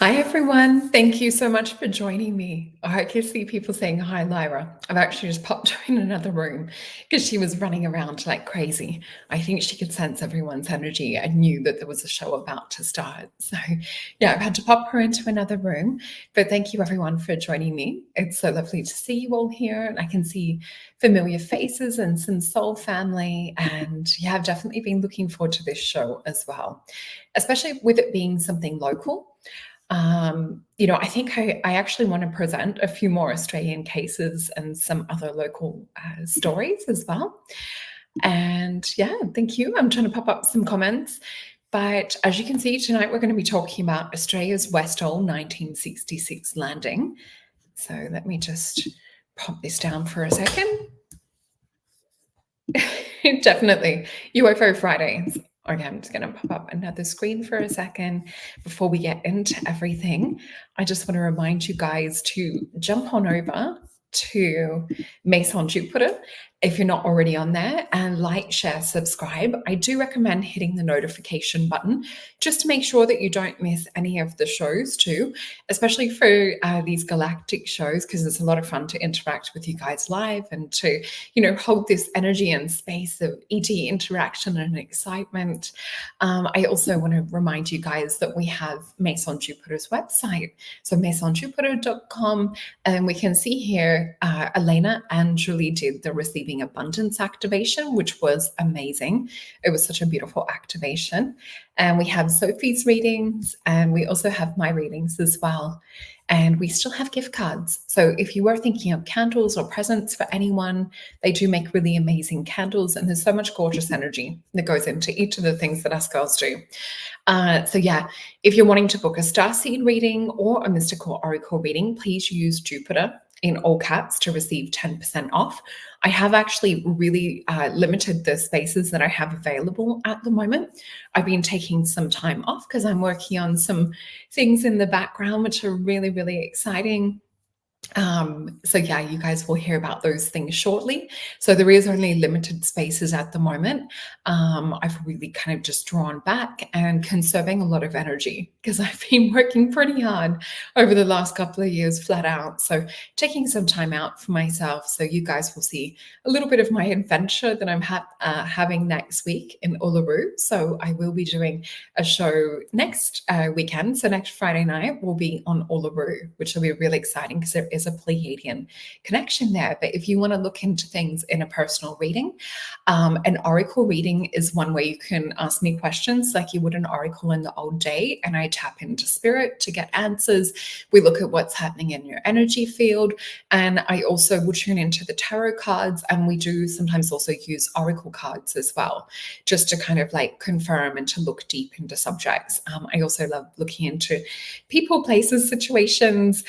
Hi, everyone. Thank you so much for joining me. I can see people saying hi, Lyra. I've actually just popped her in another room because she was running around like crazy. I think she could sense everyone's energy and knew that there was a show about to start. So, yeah, I've had to pop her into another room. But thank you, everyone, for joining me. It's so lovely to see you all here. And I can see familiar faces and some soul family. And yeah, I've definitely been looking forward to this show as well, especially with it being something local. I think I actually want to present a few more Australian cases and some other local stories as well. And yeah, thank you. I'm trying to pop up some comments. But as you can see, tonight we're going to be talking about Australia's Westall 1966 landing. So let me just pop this down for a second. Definitely. UFO Fridays. Okay, I'm just going to pop up another screen for a second before we get into everything. I just want to remind you guys to jump on over to Mason Jupiter if you're not already on there, and like, share, subscribe. I do recommend hitting the notification button just to make sure that you don't miss any of the shows too, especially for these galactic shows, because it's a lot of fun to interact with you guys live and to hold this energy and space of ET interaction and excitement. I also want to remind you guys that we have Mason Jupiter's website, so masonjupiter.com, and we can see here Elena and Julie did the receiving abundance activation, which was amazing. It was such a beautiful activation. And we have Sophie's readings, and we also have my readings as well. And we still have gift cards. So if you were thinking of candles or presents for anyone, they do make really amazing candles. And there's so much gorgeous energy that goes into each of the things that us girls do. So yeah, if you're wanting to book a starseed reading or a mystical oracle reading, please use Jupiter in all caps to receive 10% off. I have actually really limited the spaces that I have available at the moment. I've been taking some time off because I'm working on some things in the background, which are really, really exciting. So yeah, you guys will hear about those things shortly. So there is only limited spaces at the moment. I've really kind of just drawn back and conserving a lot of energy because I've been working pretty hard over the last couple of years flat out. So taking some time out for myself. So you guys will see a little bit of my adventure that I'm having next week in Uluru. So I will be doing a show next weekend. So next Friday night will be on Uluru, which will be really exciting because there is a Pleiadian connection there. But if you want to look into things in a personal reading, an oracle reading is one where you can ask me questions like you would an oracle in the old day, and I tap into spirit to get answers. We look at what's happening in your energy field, and I also will tune into the tarot cards, and we do sometimes also use oracle cards as well, just to kind of like confirm and to look deep into subjects. I also love looking into people, places, situations,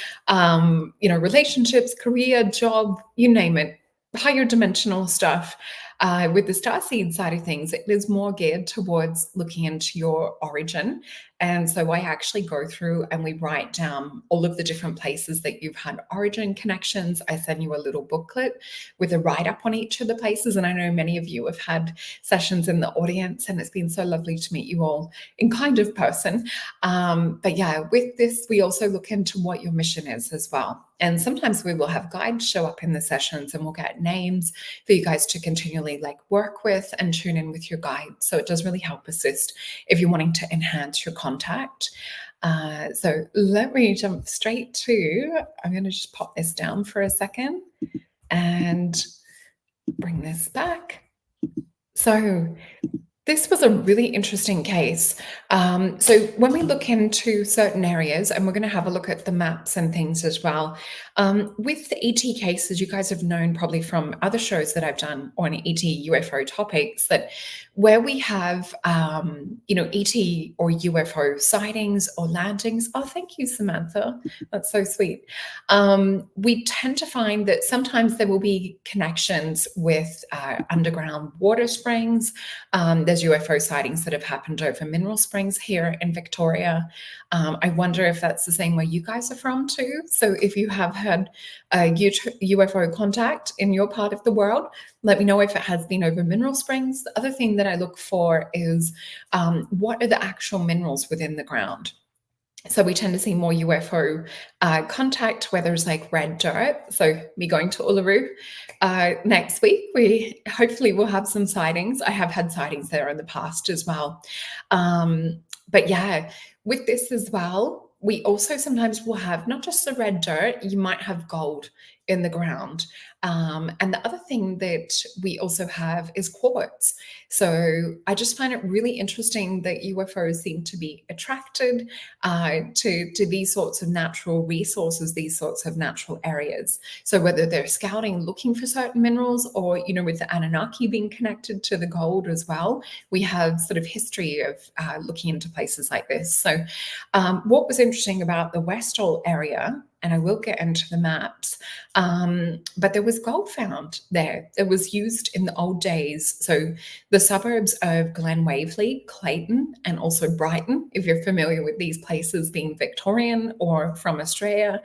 relationships, career, job, you name it, higher dimensional stuff. With the starseed side of things, it is more geared towards looking into your origin. And so I actually go through and we write down all of the different places that you've had origin connections. I send you a little booklet with a write-up on each of the places. And I know many of you have had sessions in the audience, and it's been so lovely to meet you all in kind of person. But yeah, with this, we also look into what your mission is as well. And sometimes we will have guides show up in the sessions, and we'll get names for you guys to continually work with and tune in with your guides. So it does really help assist if you're wanting to enhance your contact. So let me jump straight to, I'm going to just pop this down for a second and bring this back. So this was a really interesting case. So when we look into certain areas, and we're going to have a look at the maps and things as well, with the ET cases, you guys have known probably from other shows that I've done on ET UFO topics that where we have, ET or UFO sightings or landings, oh, thank you, Samantha. That's so sweet. We tend to find that sometimes there will be connections with underground water springs. There's UFO sightings that have happened over mineral springs here in Victoria. I wonder if that's the same where you guys are from too. So if you have had a UFO contact in your part of the world, let me know if it has been over mineral springs. The other thing that I look for is what are the actual minerals within the ground? So we tend to see more UFO contact where there's like red dirt. So me going to Uluru next week, we hopefully will have some sightings. I have had sightings there in the past as well. But yeah, with this as well, we also sometimes will have not just the red dirt, you might have gold in the ground. And the other thing that we also have is quartz. So I just find it really interesting that UFOs seem to be attracted to these sorts of natural resources, these sorts of natural areas. So whether they're scouting, looking for certain minerals, or with the Anunnaki being connected to the gold as well, we have sort of history of looking into places like this. So what was interesting about the Westall area, and I will get into the maps, but there was gold found there. It was used in the old days. So the suburbs of Glen Waverley, Clayton, and also Brighton, if you're familiar with these places being Victorian or from Australia,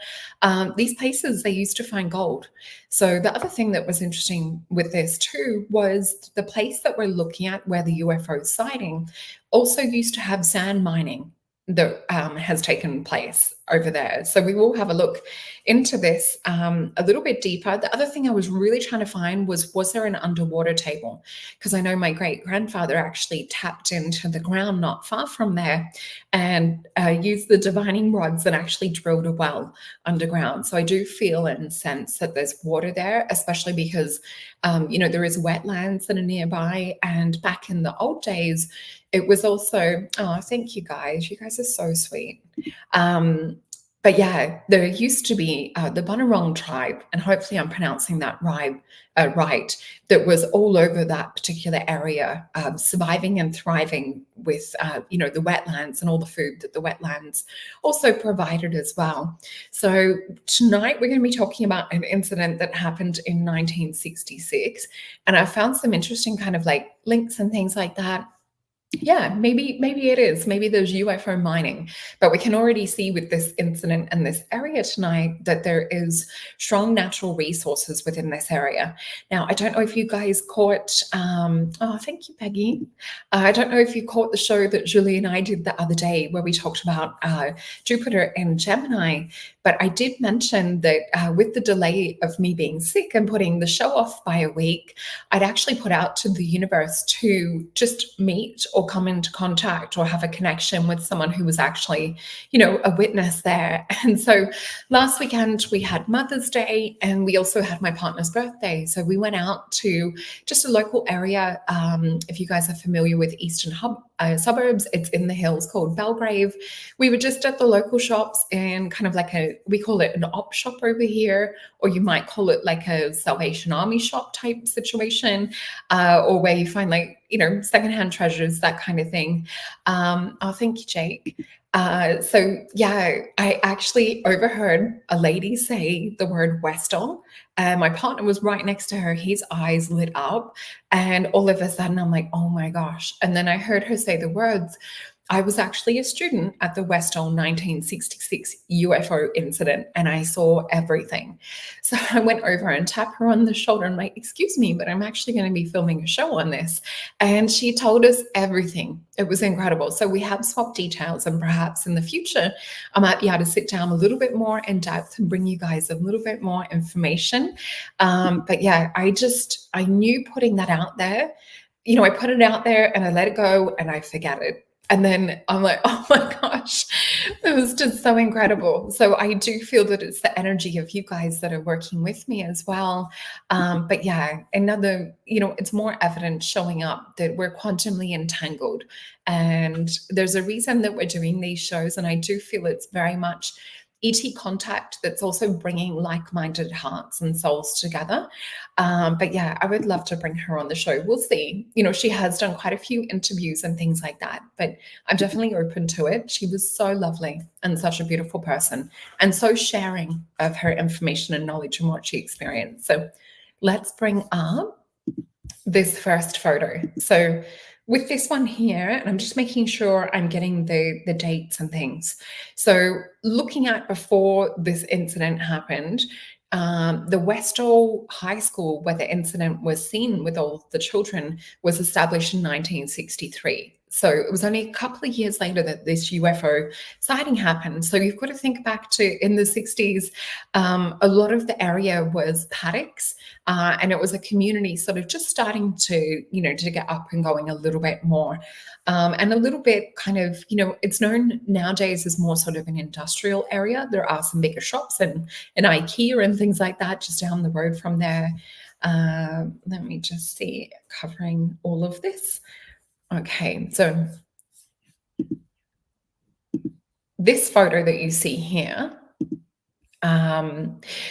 these places, they used to find gold. So the other thing that was interesting with this too was the place that we're looking at where the UFO sighting also used to have sand mining that has taken place over there. So we will have a look into this a little bit deeper. The other thing I was really trying to find was there an underwater table? Because I know my great grandfather actually tapped into the ground not far from there and used the divining rods and actually drilled a well underground. So I do feel and sense that there's water there, especially because there is wetlands that are nearby. And back in the old days, it was also, oh, thank you guys. You guys are so sweet. But yeah, there used to be the Bunurong tribe, and hopefully I'm pronouncing that right, that was all over that particular area, surviving and thriving with, the wetlands and all the food that the wetlands also provided as well. So tonight we're going to be talking about an incident that happened in 1966, and I found some interesting kind of like links and things like that. Yeah, maybe it is. Maybe there's UFO mining, but we can already see with this incident and this area tonight that there is strong natural resources within this area. Now, I don't know if you guys caught. Oh, thank you, Peggy. I don't know if you caught the show that Julie and I did the other day, where we talked about Jupiter and Gemini. But I did mention that with the delay of me being sick and putting the show off by a week, I'd actually put out to the universe to just meet or come into contact or have a connection with someone who was actually, a witness there. And so last weekend we had Mother's Day and we also had my partner's birthday. So we went out to just a local area. If you guys are familiar with Eastern suburbs, it's in the hills called Belgrave. We were just at the local shops and kind of like we call it an op shop over here, or you might call it like a Salvation Army shop type situation, or where you find like, secondhand treasures, that kind of thing. Oh, thank you, Jake. So yeah, I actually overheard a lady say the word Westall, and my partner was right next to her. His eyes lit up, and all of a sudden I'm like, oh my gosh. And then I heard her say the words, I was actually a student at the Westall 1966 UFO incident and I saw everything. So I went over and tapped her on the shoulder and like, excuse me, but I'm actually going to be filming a show on this. And she told us everything. It was incredible. So we have swapped details, and perhaps in the future, I might be able to sit down a little bit more in depth and bring you guys a little bit more information. But yeah, I knew putting that out there, I put it out there and I let it go and I forget it. And then I'm like, oh my gosh, it was just so incredible. So I do feel that it's the energy of you guys that are working with me as well. But yeah, another, it's more evidence showing up that we're quantumly entangled. And there's a reason that we're doing these shows. And I do feel it's very much ET contact that's also bringing like-minded hearts and souls together. But yeah, I would love to bring her on the show. We'll see. She has done quite a few interviews and things like that, but I'm definitely open to it. She was so lovely and such a beautiful person and so sharing of her information and knowledge and what she experienced. So let's bring up this first photo. So with this one here, and I'm just making sure I'm getting the dates and things. So looking at before this incident happened, the Westall High School, where the incident was seen with all the children, was established in 1963. So it was only a couple of years later that this UFO sighting happened. So you've got to think back to in the 60s, a lot of the area was paddocks, and it was a community sort of just starting to, to get up and going a little bit more. And a little bit kind of, it's known nowadays as more sort of an industrial area. There are some bigger shops and IKEA and things like that just down the road from there. Let me just see, covering all of this. Okay, so this photo that you see here,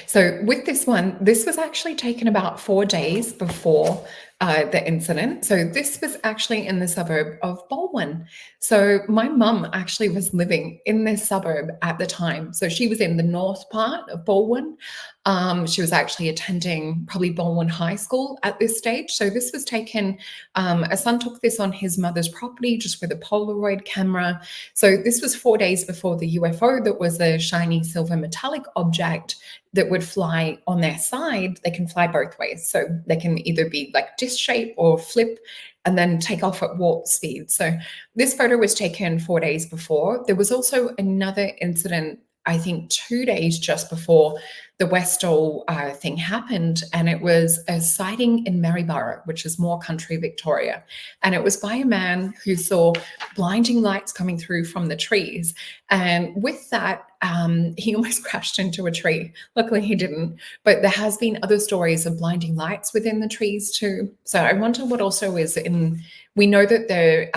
so with this one, this was actually taken about 4 days before the incident. So this was actually in the suburb of Baldwin. So my mum actually was living in this suburb at the time. So she was in the north part of Baldwin. She was actually attending probably Baldwin High School at this stage. So this was taken, a son took this on his mother's property just with a Polaroid camera. So this was 4 days before the UFO that was a shiny silver metallic object that would fly on their side. They can fly both ways. So they can either be like disc shape or flip and then take off at warp speed. So this photo was taken 4 days before. There was also another incident, I think 2 days just before the Westall thing happened, and it was a sighting in Maryborough, which is more country Victoria. And it was by a man who saw blinding lights coming through from the trees. And with that, he almost crashed into a tree. Luckily, he didn't. But there has been other stories of blinding lights within the trees too. So I wonder what also is in. We know that there,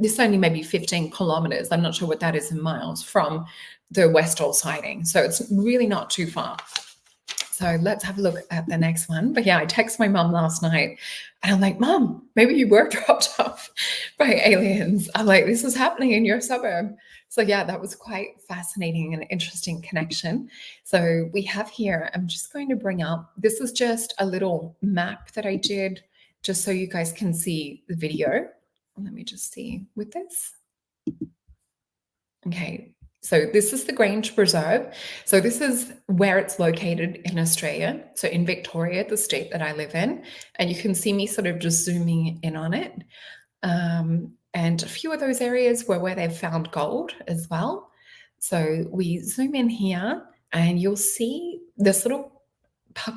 this is only maybe 15 kilometers. I'm not sure what that is in miles from the Westall sighting. So it's really not too far. So let's have a look at the next one. But yeah, I texted my mum last night and I'm like, Mum, maybe you were dropped off by aliens. I'm like, this is happening in your suburb. So yeah, that was quite fascinating and interesting connection. So we have here, I'm just going to bring up, this is just a little map that I did just so you guys can see the video. Let me just see with this. Okay, so this is the Grange Preserve. So this is where it's located in Australia. So in Victoria, the state that I live in, and you can see me sort of just zooming in on it. And a few of those areas were where they've found gold as well. So we zoom in here and you'll see this little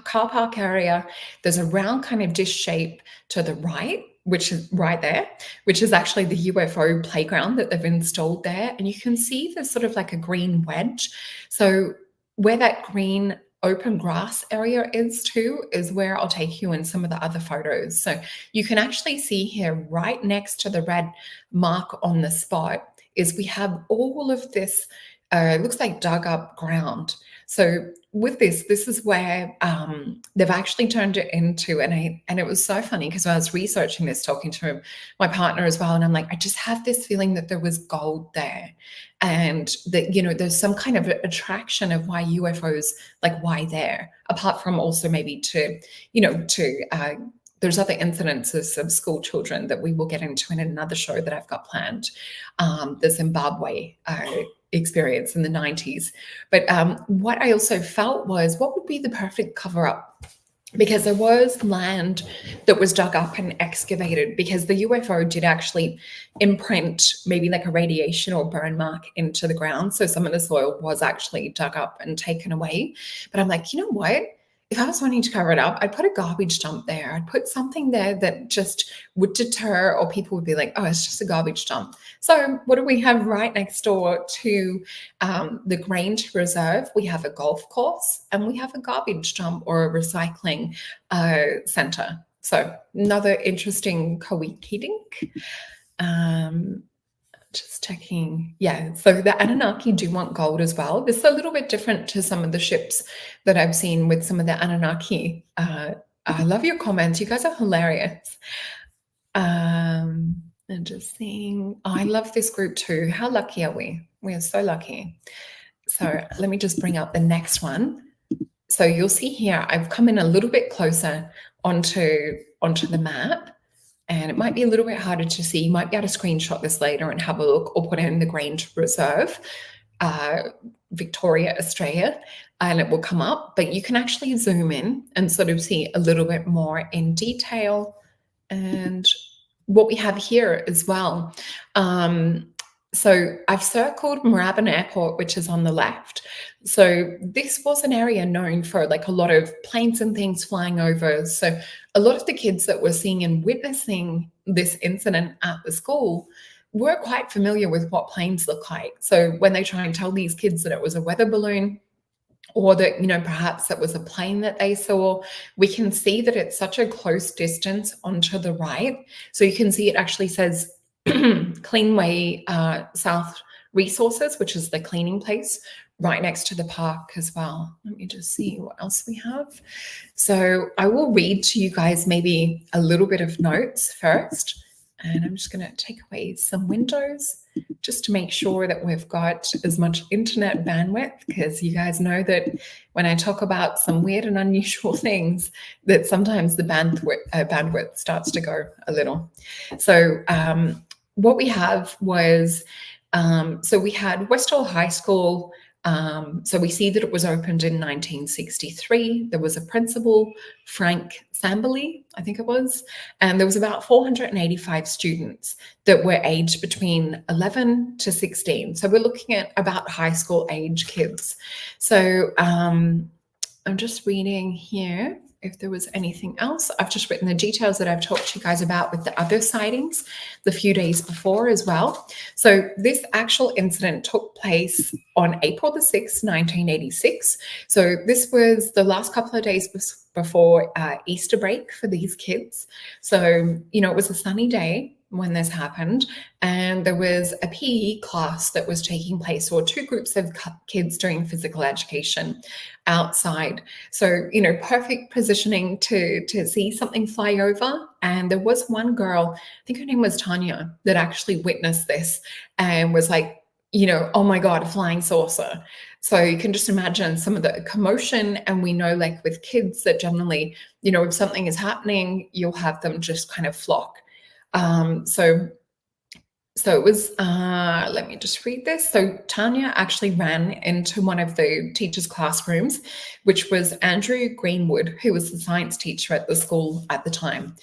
car park area. There's a round kind of dish shape to the right, which is right there, which is actually the UFO playground that they've installed there. And you can see there's sort of like a green wedge. So where that green open grass area is too, is where I'll take you in some of the other photos. So you can actually see here right next to the red mark on the spot is we have all of this, it looks like dug up ground. So with this is where they've actually turned it into, and it was so funny because I was researching this, talking to my partner as well, and I'm like, I just have this feeling that there was gold there, and that there's some kind of attraction of why UFOs, like why there, apart from also maybe to there's other incidences of school children that we will get into in another show that I've got planned. The Zimbabwe experience in the 90s. But what I also felt was, what would be the perfect cover up? Because there was land that was dug up and excavated, because the UFO did actually imprint maybe like a radiation or burn mark into the ground. So some of the soil was actually dug up and taken away. But I'm like, you know what? If I was wanting to cover it up, I'd put a garbage dump there. I'd put something there that just would deter, or people would be like, oh, it's just a garbage dump. So what do we have right next door to the Grange Reserve? We have a golf course and we have a garbage dump or a recycling center. So another interesting coincidence. Just checking. Yeah, so the Anunnaki do want gold as well. This is a little bit different to some of the ships that I've seen with some of the Anunnaki. I love your comments. You guys are hilarious. And just seeing, I love this group too. How lucky are we? We are so lucky. So let me just bring up the next one. So you'll see here, I've come in a little bit closer onto the map. And it might be a little bit harder to see. You might be able to screenshot this later and have a look, or put it in the Grange Reserve, Victoria, Australia, and it will come up. But you can actually zoom in and sort of see a little bit more in detail. And what we have here as well. So I've circled Moorabbin Airport, which is on the left. So this was an area known for like a lot of planes and things flying over. So a lot of the kids that were seeing and witnessing this incident at the school were quite familiar with what planes look like. So when they try and tell these kids that it was a weather balloon, or that, perhaps it was a plane that they saw, we can see that it's such a close distance onto the right. So you can see it actually says Cleanway South Resources, which is the cleaning place right next to the park as well. Let me just see what else we have. So I will read to you guys maybe a little bit of notes first. And I'm just going to take away some windows just to make sure that we've got as much internet bandwidth, because you guys know that when I talk about some weird and unusual things, that sometimes the bandwidth starts to go a little. So what we have was, so we had Westall High School. So we see that it was opened in 1963. There was a principal, Frank Sambally, I think it was, and there was about 485 students that were aged between 11 to 16. So we're looking at about high school age kids. So I'm just reading here if there was anything else. I've just written the details that I've talked to you guys about with the other sightings the few days before as well. So this actual incident took place on April the 6th, 1986. So this was the last couple of days before Easter break for these kids. So, it was a sunny day when this happened, and there was a PE class that was taking place, or two groups of kids doing physical education outside. So, perfect positioning to see something fly over. And there was one girl, I think her name was Tanya, that actually witnessed this and was like, oh my God, a flying saucer. So you can just imagine some of the commotion. And we know, like with kids, that generally, if something is happening, you'll have them just kind of flock. So it was, let me just read this. So Tanya actually ran into one of the teachers' classrooms, which was Andrew Greenwood, who was the science teacher at the school at the time.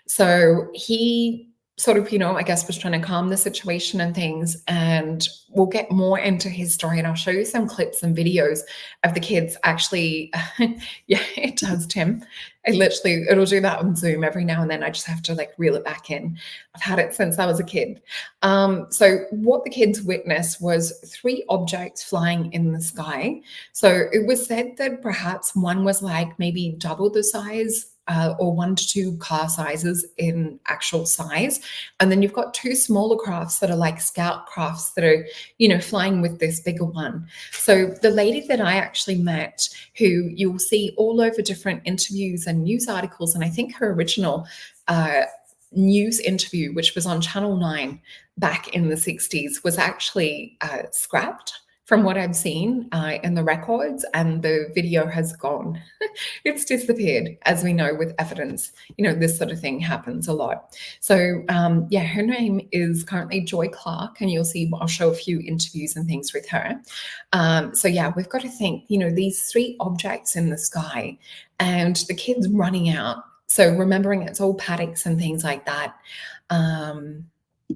So he sort of, I guess was trying to calm the situation and things. And we'll get more into his story, and I'll show you some clips and videos of the kids actually. Yeah, it does, Tim. It'll do that on Zoom every now and then. I just have to like reel it back in. I've had it since I was a kid. So what the kids witnessed was 3 objects flying in the sky. So it was said that perhaps one was like maybe double the size, or 1 to 2 car sizes in actual size. And then you've got 2 smaller crafts that are like scout crafts that are, flying with this bigger one. So the lady that I actually met, who you'll see all over different interviews and news articles, and I think her original news interview, which was on Channel 9 back in the 60s, was actually scrapped from what I've seen in the records, and the video has gone. It's disappeared, as we know with evidence. This sort of thing happens a lot. So yeah, her name is currently Joy Clark, and you'll see, I'll show a few interviews and things with her. So yeah, we've got to think, these 3 objects in the sky and the kids running out. So remembering it's all paddocks and things like that.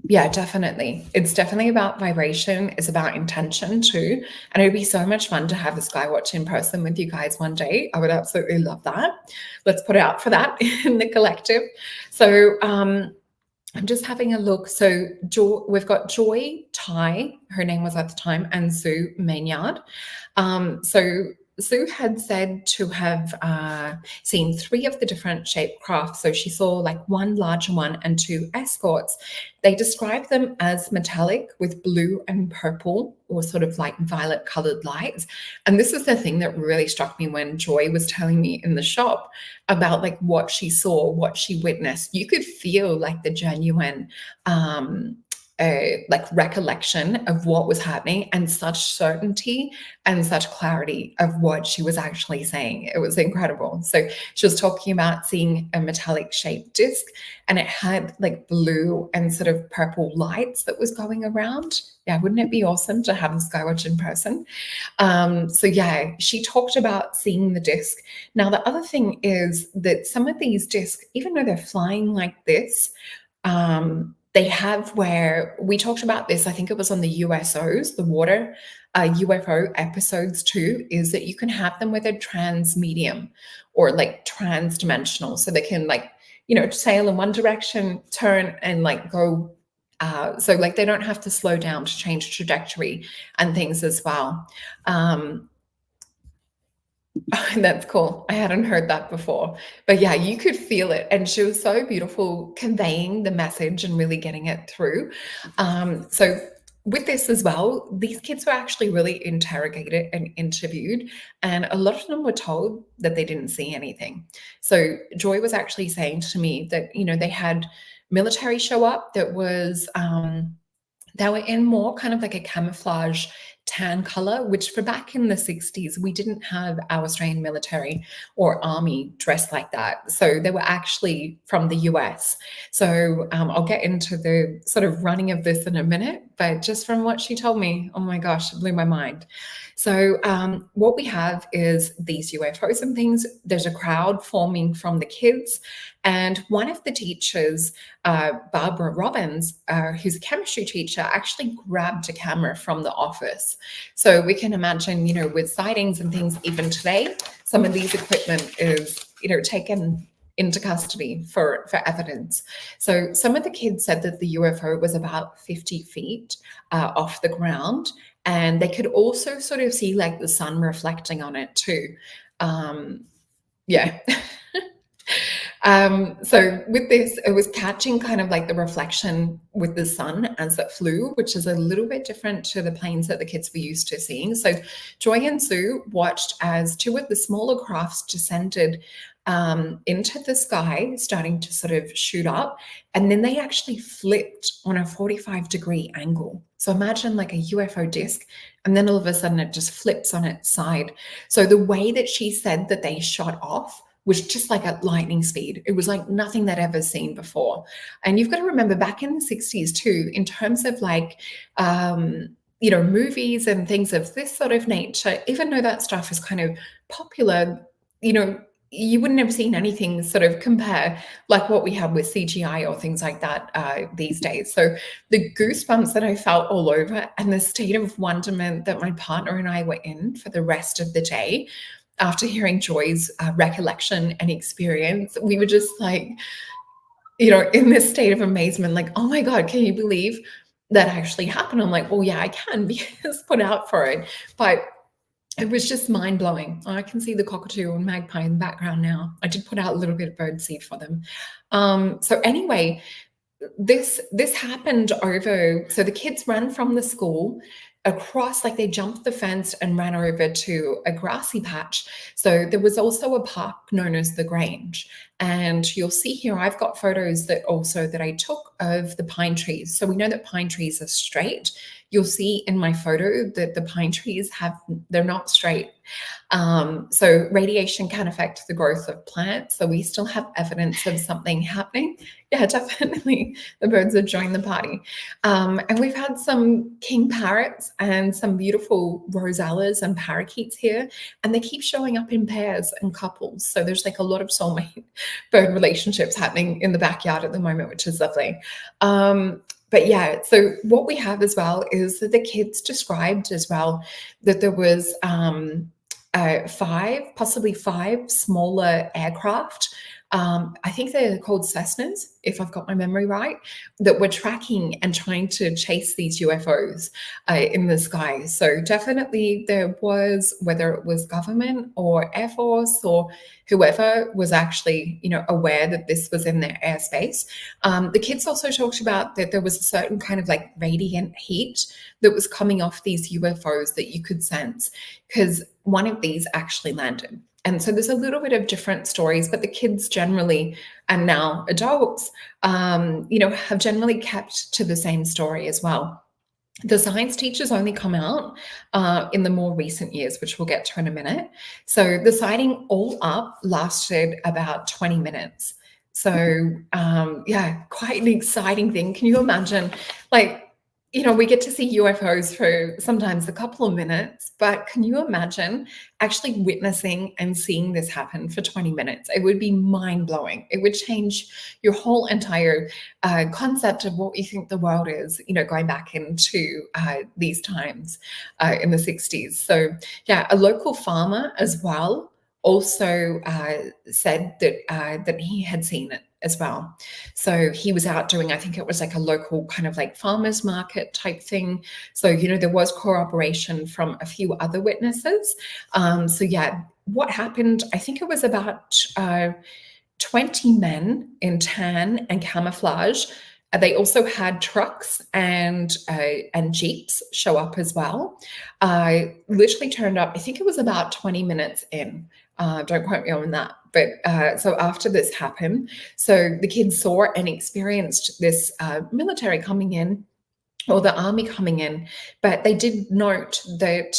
Yeah, definitely. It's definitely about vibration. It's about intention too. And it'd be so much fun to have a skywatch in person with you guys one day. I would absolutely love that. Let's put it out for that in the collective. So I'm just having a look. So we've got Joy Ty, her name was at the time, and Sue Maynard. So Sue had said to have seen 3 of the different shaped crafts. So she saw like 1 larger one and 2 escorts. They described them as metallic with blue and purple, or sort of like violet colored lights. And this is the thing that really struck me when Joy was telling me in the shop about like what she saw, what she witnessed. You could feel like the genuine like recollection of what was happening, and such certainty and such clarity of what she was actually saying. It was incredible. So she was talking about seeing a metallic shaped disc, and it had like blue and sort of purple lights that was going around. Yeah, wouldn't it be awesome to have a skywatch in person? So yeah, she talked about seeing the disc. Now, the other thing is that some of these discs, even though they're flying like this, They have where we talked about this, I think it was on the USOs, the water UFO episodes too, is that you can have them with a trans medium or like trans dimensional. So they can like, sail in one direction, turn and like go. So like they don't have to slow down to change trajectory and things as well. That's cool. I hadn't heard that before. But yeah, you could feel it. And she was so beautiful conveying the message and really getting it through. So with this as well, these kids were actually really interrogated and interviewed, and a lot of them were told that they didn't see anything. So Joy was actually saying to me that, they had military show up that was they were in more kind of like a camouflage tan color, which for back in the 60s, we didn't have our Australian military or army dressed like that. So they were actually from the US. So I'll get into the sort of running of this in a minute, but just from what she told me, oh my gosh, it blew my mind. So what we have is these UFOs and things. There's a crowd forming from the kids. And one of the teachers, Barbara Robbins, who's a chemistry teacher, actually grabbed a camera from the office. So we can imagine, with sightings and things even today, some of these equipment is, taken into custody for evidence. So some of the kids said that the UFO was about 50 feet off the ground, and they could also sort of see like the sun reflecting on it too. Yeah. So with this, it was catching kind of like the reflection with the sun as it flew, which is a little bit different to the planes that the kids were used to seeing. So Joy and Sue watched as two of the smaller crafts descended into the sky, starting to sort of shoot up. And then they actually flipped on a 45-degree angle. So imagine like a UFO disc, and then all of a sudden it just flips on its side. So the way that she said that they shot off was just like at lightning speed. It was like nothing they'd ever seen before. And you've got to remember back in the 60s too, in terms of like, movies and things of this sort of nature, even though that stuff is kind of popular, you wouldn't have seen anything sort of compare like what we have with CGI or things like that these days. So the goosebumps that I felt all over and the state of wonderment that my partner and I were in for the rest of the day, after hearing Joy's recollection and experience, we were just like, in this state of amazement, like, oh my God, can you believe that actually happened? I'm like, well, yeah, I can, because put out for it. But it was just mind blowing. I can see the cockatoo and magpie in the background now. I did put out a little bit of bird seed for them. So anyway, this happened over, so the kids ran from the school across, like they jumped the fence and ran over to a grassy patch. So there was also a park known as the Grange, and you'll see here I've got photos that I took of the pine trees. So we know that pine trees are straight. You'll see in my photo that the pine trees they're not straight. So radiation can affect the growth of plants. So we still have evidence of something happening. Yeah, definitely. The birds have joined the party. And we've had some king parrots and some beautiful rosellas and parakeets here, and they keep showing up in pairs and couples. So there's like a lot of soulmate bird relationships happening in the backyard at the moment, which is lovely. But yeah, so what we have as well is that the kids described as well that there was possibly five smaller aircraft. I think they're called Cessnas, if I've got my memory right, that were tracking and trying to chase these UFOs in the sky. So definitely there was, whether it was government or Air Force or whoever was actually, aware that this was in their airspace. The kids also talked about that there was a certain kind of like radiant heat that was coming off these UFOs that you could sense, because one of these actually landed. And so there's a little bit of different stories, but the kids generally, and now adults, have generally kept to the same story as well. The science teachers only come out in the more recent years, which we'll get to in a minute. So the sighting all up lasted about 20 minutes. So yeah, quite an exciting thing. Can you imagine, like, we get to see UFOs for sometimes a couple of minutes, but can you imagine actually witnessing and seeing this happen for 20 minutes? It would be mind blowing. It would change your whole entire concept of what you think the world is, going back into these times in the 60s. So, yeah, a local farmer as well also said that he had seen it as well. So he was out doing, I think it was like a local kind of like farmers market type thing. So, there was corroboration from a few other witnesses. So, yeah, what happened, I think it was about 20 men in tan and camouflage. They also had trucks and jeeps show up as well. Literally turned up. I think it was about 20 minutes in. Don't quote me on that. But so after this happened, so the kids saw and experienced this military coming in, or the army coming in, but they did note that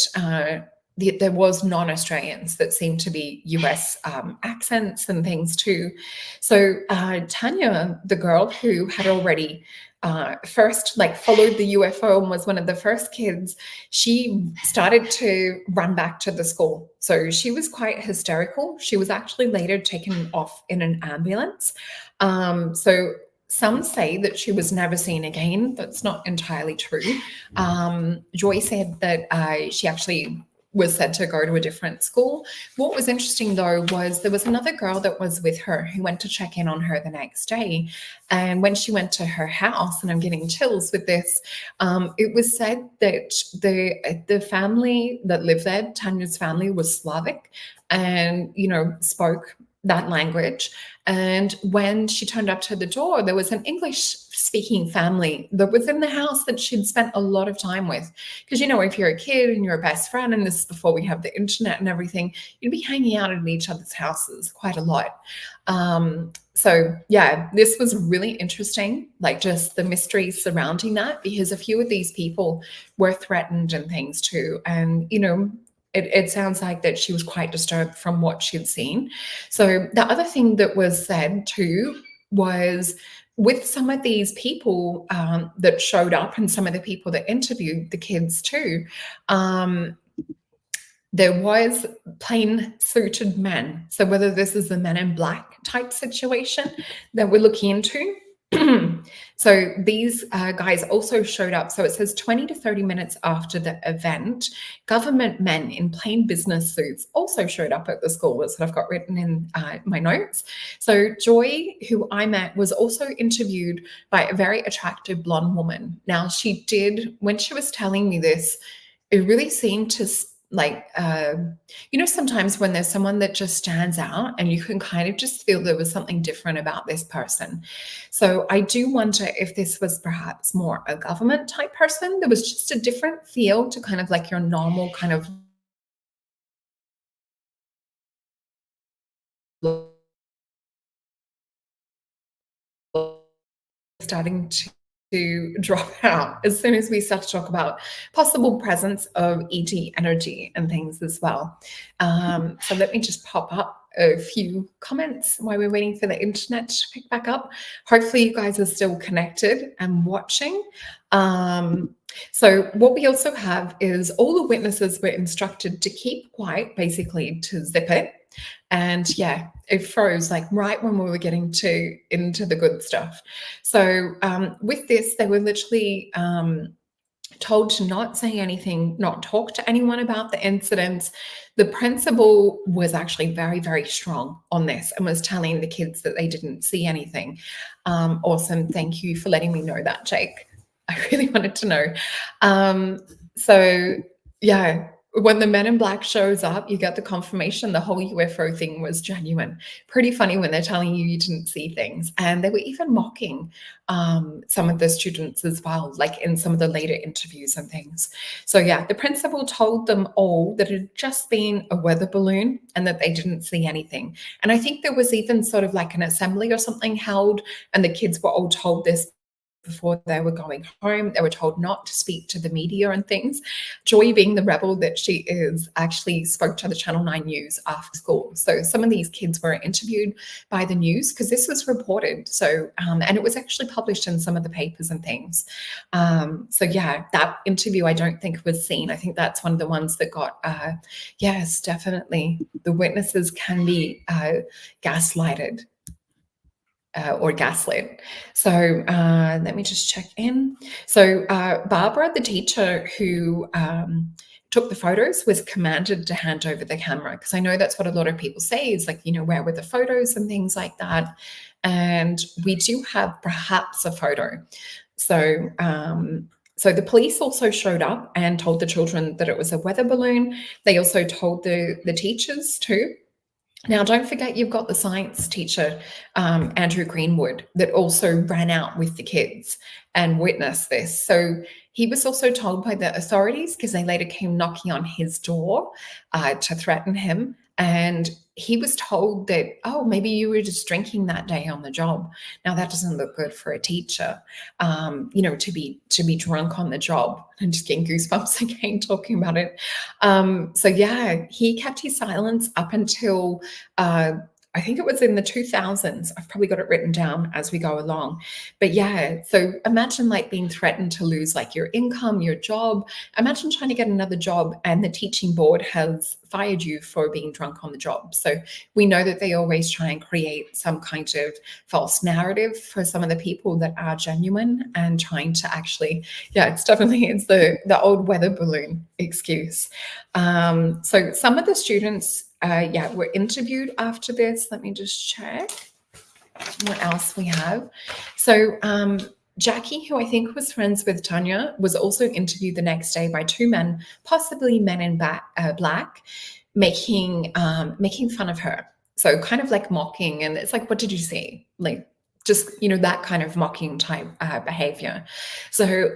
there was non-Australians that seemed to be US accents and things too. So Tanya, the girl who had already first like followed the UFO and was one of the first kids, she started to run back to the school. So she was quite hysterical. She was actually later taken off in an ambulance. So some say that she was never seen again. That's not entirely true. Joy said that she actually was said to go to a different school. What was interesting though was there was another girl that was with her who went to check in on her the next day. And when she went to her house, and I'm getting chills with this, it was said that the family that lived there, Tanya's family, was Slavic and, spoke that language. And when she turned up to the door, there was an English speaking family that was in the house that she'd spent a lot of time with. Because, if you're a kid and you're a best friend, and this is before we have the internet and everything, you'd be hanging out at each other's houses quite a lot. So yeah, this was really interesting, like just the mystery surrounding that, because a few of these people were threatened and things too. And, it sounds like that she was quite disturbed from what she'd seen. So the other thing that was said too was with some of these people that showed up and some of the people that interviewed the kids too, there was plain suited men. So whether this is the Men in Black type situation that we're looking into. So these guys also showed up. So it says 20 to 30 minutes after the event, government men in plain business suits also showed up at the school. That's what I've got written in my notes. So Joy, who I met, was also interviewed by a very attractive blonde woman. Now she did, when she was telling me this, it really seemed to like sometimes when there's someone that just stands out and you can kind of just feel there was something different about this person. So I do wonder if this was perhaps more a government type person. There was just a different feel to kind of like your normal kind of starting to drop out as soon as we start to talk about possible presence of ET energy and things as well. So let me just pop up a few comments while we're waiting for the internet to pick back up. Hopefully you guys are still connected and watching. So what we also have is all the witnesses were instructed to keep quiet, basically to zip it. And yeah, it froze like right when we were getting into the good stuff. So with this, they were literally told to not say anything, not talk to anyone about the incidents. The principal was actually very, very strong on this and was telling the kids that they didn't see anything. Awesome. Thank you for letting me know that, Jake. I really wanted to know. So yeah, when the Men in Black shows up, you get the confirmation the whole UFO thing was genuine. Pretty funny when they're telling you didn't see things. And they were even mocking some of the students as well, like in some of the later interviews and things. So yeah, the principal told them all that it had just been a weather balloon and that they didn't see anything. And I think there was even sort of like an assembly or something held, and the kids were all told this before they were going home. They were told not to speak to the media and things. Joy, being the rebel that she is, actually spoke to the Channel 9 News after school. So some of these kids were interviewed by the news because this was reported. So, and it was actually published in some of the papers and things. So yeah, that interview I don't think was seen. I think that's one of the ones that got, yes, definitely. The witnesses can be gaslighted. Or gaslit. So let me just check in. So Barbara, the teacher who took the photos, was commanded to hand over the camera, because I know that's what a lot of people say is like, where were the photos and things like that. And we do have perhaps a photo. So so the police also showed up and told the children that it was a weather balloon. They also told the teachers too. Now, don't forget you've got the science teacher, Andrew Greenwood, that also ran out with the kids and witnessed this. So he was also told by the authorities, because they later came knocking on his door to threaten him. And he was told that, oh, maybe you were just drinking that day on the job. Now, that doesn't look good for a teacher, to be drunk on the job. I'm just getting goosebumps again talking about it. So yeah, he kept his silence up until I think it was in the 2000s. I've probably got it written down as we go along. But yeah, so imagine like being threatened to lose like your income, your job. Imagine trying to get another job and the teaching board has fired you for being drunk on the job. So we know that they always try and create some kind of false narrative for some of the people that are genuine and trying to actually, yeah, it's the old weather balloon excuse. So some of the students were interviewed after this. Let me just check what else we have. So Jackie, who I think was friends with Tanya, was also interviewed the next day by two men, possibly men in black, making fun of her. So kind of like mocking, and it's like, what did you say? Like, just that kind of mocking type behavior. So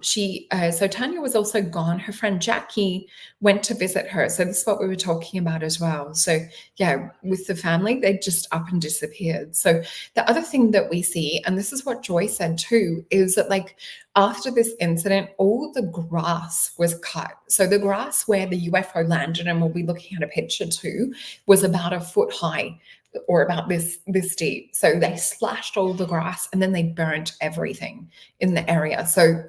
so Tanya was also gone. Her friend Jackie went to visit her. So this is what we were talking about as well. So yeah, with the family, they just up and disappeared. So the other thing that we see, and this is what Joy said too, is that like after this incident, all the grass was cut. So the grass where the UFO landed, and we'll be looking at a picture too, was about a foot high, or about this deep. So they slashed all the grass and then they burnt everything in the area. So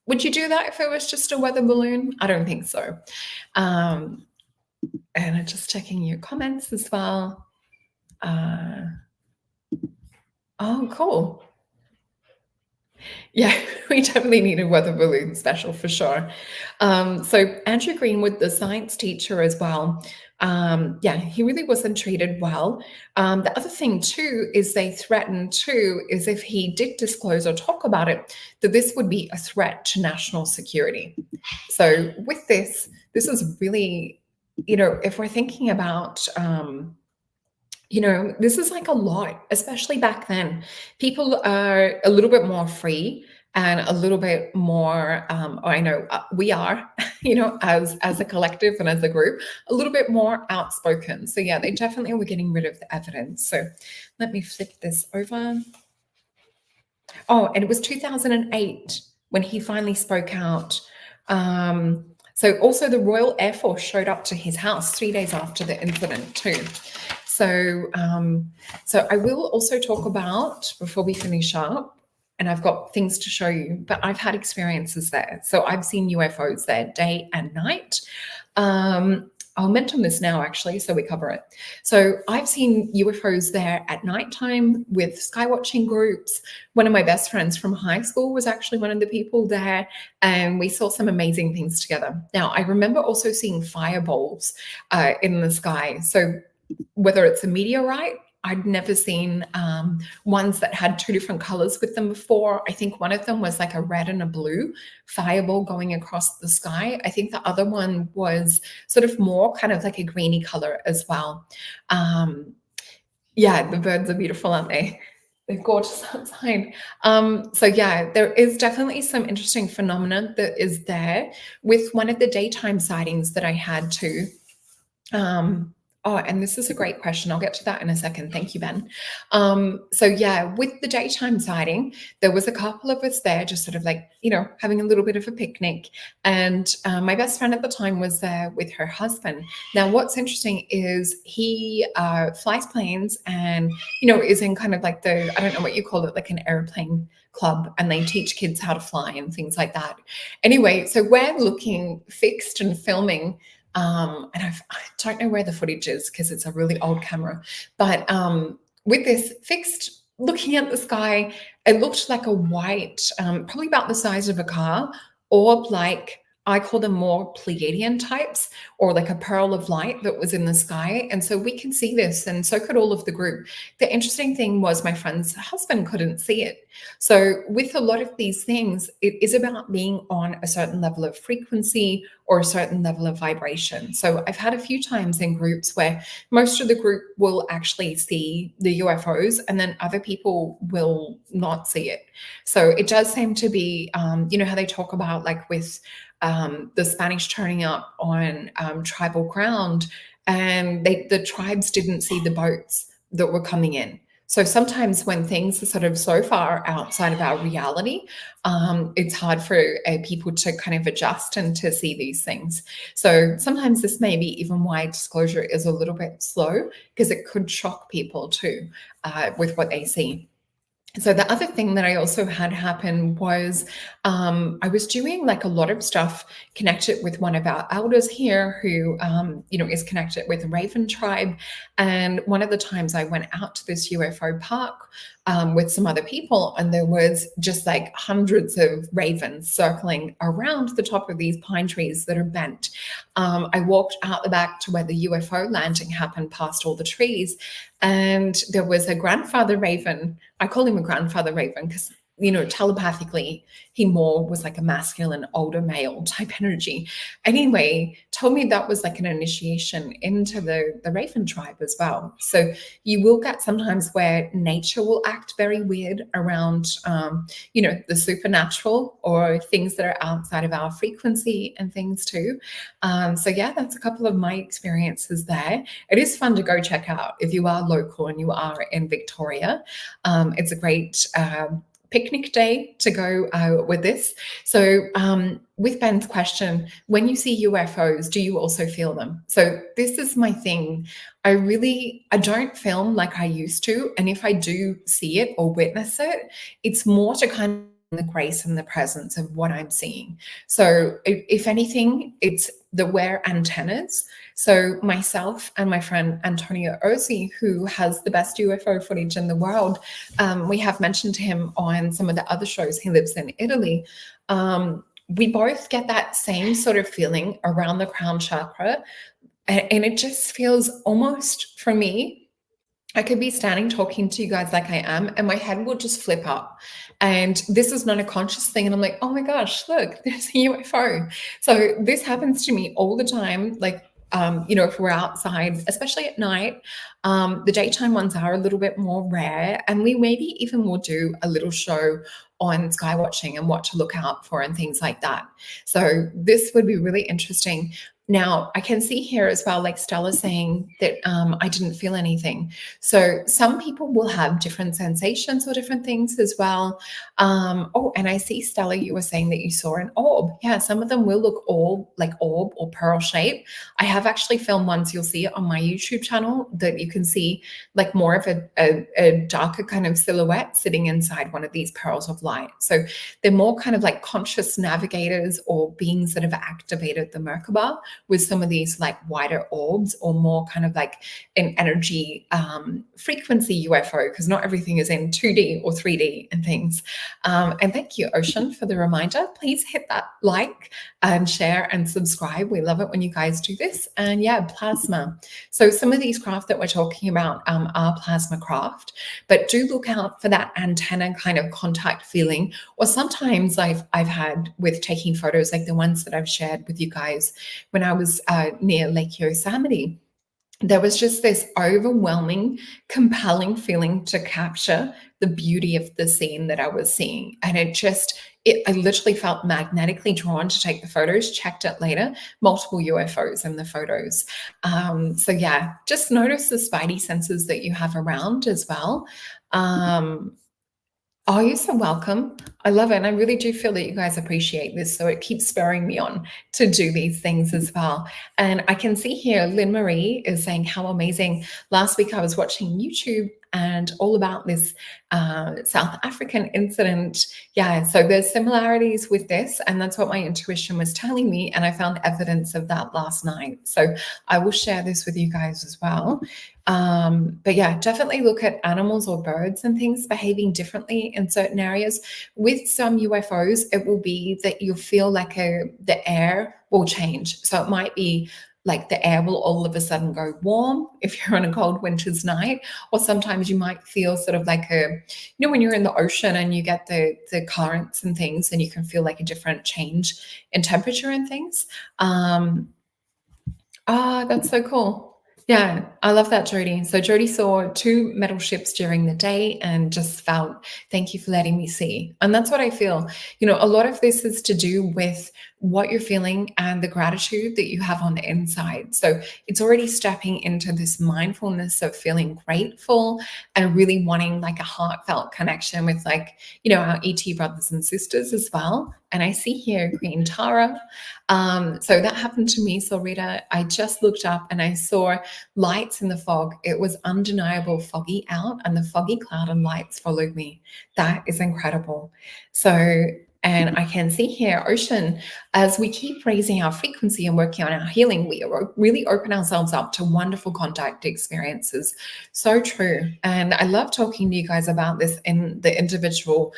would you do that if it was just a weather balloon? I don't think so. And I'm just checking your comments as well. Oh, cool. Yeah, we definitely need a weather balloon special for sure. So Andrew Greenwood, the science teacher as well, he really wasn't treated well. The other thing too is they threatened too is if he did disclose or talk about it, that this would be a threat to national security. So with this is really, if we're thinking about this is like a lot, especially back then. People are a little bit more free and a little bit more, I know we are, as a collective and as a group, a little bit more outspoken. So yeah, they definitely were getting rid of the evidence. So let me flip this over. Oh, and it was 2008 when he finally spoke out. So also the Royal Air Force showed up to his house 3 days after the incident too. So, so I will also talk about, before we finish up, and I've got things to show you, but I've had experiences there. So I've seen UFOs there day and night. I'll mention this now, actually, so we cover it. So I've seen UFOs there at nighttime with skywatching groups. One of my best friends from high school was actually one of the people there, and we saw some amazing things together. Now, I remember also seeing fireballs in the sky. So whether it's a meteorite, I'd never seen ones that had two different colors with them before. I think one of them was like a red and a blue fireball going across the sky. I think the other one was sort of more kind of like a greeny color as well. Yeah, the birds are beautiful, aren't they? They're gorgeous outside. So yeah, there is definitely some interesting phenomena that is there with one of the daytime sightings that I had too. Oh, and this is a great question. I'll get to that in a second. Thank you, Ben. So yeah, with the daytime sighting, there was a couple of us there, just sort of like, having a little bit of a picnic. And my best friend at the time was there with her husband. Now, what's interesting is he flies planes and, is in kind of like I don't know what you call it, like an airplane club, and they teach kids how to fly and things like that. Anyway, so we're looking fixed and filming, and I don't know where the footage is because it's a really old camera, but with this fixed, looking at the sky, it looked like a white, probably about the size of a car, orb, like I call them more Pleiadian types, or like a pearl of light that was in the sky. And so we could see this, and so could all of the group. The interesting thing was my friend's husband couldn't see it. So with a lot of these things, it is about being on a certain level of frequency or a certain level of vibration. So I've had a few times in groups where most of the group will actually see the UFOs, and then other people will not see it. So it does seem to be, how they talk about, like with the Spanish turning up on tribal ground, and the tribes didn't see the boats that were coming in. So sometimes when things are sort of so far outside of our reality, it's hard for people to kind of adjust and to see these things. So sometimes this may be even why disclosure is a little bit slow, because it could shock people too with what they see. So the other thing that I also had happen was I was doing like a lot of stuff connected with one of our elders here who, is connected with the Raven tribe. And one of the times I went out to this UFO park with some other people, and there was just like hundreds of ravens circling around the top of these pine trees that are bent. I walked out the back to where the UFO landing happened, past all the trees, and there was a grandfather raven. I call him a grandfather raven because, telepathically, he more was like a masculine, older male type energy. Anyway, told me that was like an initiation into the raven tribe as well. So you will get sometimes where nature will act very weird around, the supernatural or things that are outside of our frequency and things too. So yeah, that's a couple of my experiences there. It is fun to go check out if you are local and you are in Victoria. It's a great picnic day to go with this. So with Ben's question, when you see UFOs, do you also feel them? So this is my thing. I don't film like I used to. And if I do see it or witness it, it's more to kind of the grace and the presence of what I'm seeing. So if anything, it's the wear antennas. So myself and my friend Antonio Ozzi, who has the best UFO footage in the world, we have mentioned him on some of the other shows. He lives in Italy. We both get that same sort of feeling around the crown chakra. And it just feels almost, for me, I could be standing talking to you guys like I am, and my head will just flip up. And this is not a conscious thing. And I'm like, oh my gosh, look, there's a UFO. So this happens to me all the time. Like, if we're outside, especially at night, the daytime ones are a little bit more rare. And we maybe even will do a little show on sky watching and what to look out for and things like that. So this would be really interesting. Now, I can see here as well, like Stella saying that I didn't feel anything. So some people will have different sensations or different things as well. And I see, Stella, you were saying that you saw an orb. Yeah, some of them will look all like orb or pearl shape. I have actually filmed ones, you'll see it on my YouTube channel, that you can see like more of a darker kind of silhouette sitting inside one of these pearls of light. So they're more kind of like conscious navigators or beings that have activated the Merkaba with some of these like wider orbs, or more kind of like an energy frequency UFO, because not everything is in 2D or 3D and things. And thank you, Ocean, for the reminder. Please hit that like and share and subscribe. We love it when you guys do this. And yeah, plasma. So some of these craft that we're talking about are plasma craft, but do look out for that antenna kind of contact feeling. Or sometimes I've had with taking photos, like the ones that I've shared with you guys when I was near Lake Yosemite. there was just this overwhelming, compelling feeling to capture the beauty of the scene that I was seeing. And I literally felt magnetically drawn to take the photos, checked it later, multiple UFOs in the photos. So, yeah, just notice the spidey senses that you have around as well. Um, Oh, you're so welcome. I love it. And I really do feel that you guys appreciate this. So it keeps spurring me on to do these things as well. And I can see here, Lynn Marie is saying, how amazing. Last week I was watching YouTube and all about this South African incident. Yeah, so there's similarities with this. And that's what my intuition was telling me. And I found evidence of that last night. So I will share this with you guys as well. But yeah, definitely look at animals or birds and things behaving differently in certain areas. With some UFOs, it will be that you feel like the air will change. So it might be like the air will all of a sudden go warm if you're on a cold winter's night, or sometimes you might feel sort of like when you're in the ocean and you get the currents and things, and you can feel like a different change in temperature and things. That's so cool. Yeah, I love that, Jody. So Jody saw two metal ships during the day and just felt, thank you for letting me see. And that's what I feel. A lot of this is to do with what you're feeling and the gratitude that you have on the inside. So it's already stepping into this mindfulness of feeling grateful and really wanting like a heartfelt connection with our ET brothers and sisters as well. And I see here Queen Tara. So that happened to me, Solreta. I just looked up and I saw lights in the fog. It was undeniable foggy out, and the foggy cloud and lights followed me. That is incredible. So, and I can see here, Ocean, as we keep raising our frequency and working on our healing, we really open ourselves up to wonderful contact experiences. So true. And I love talking to you guys about this in the individual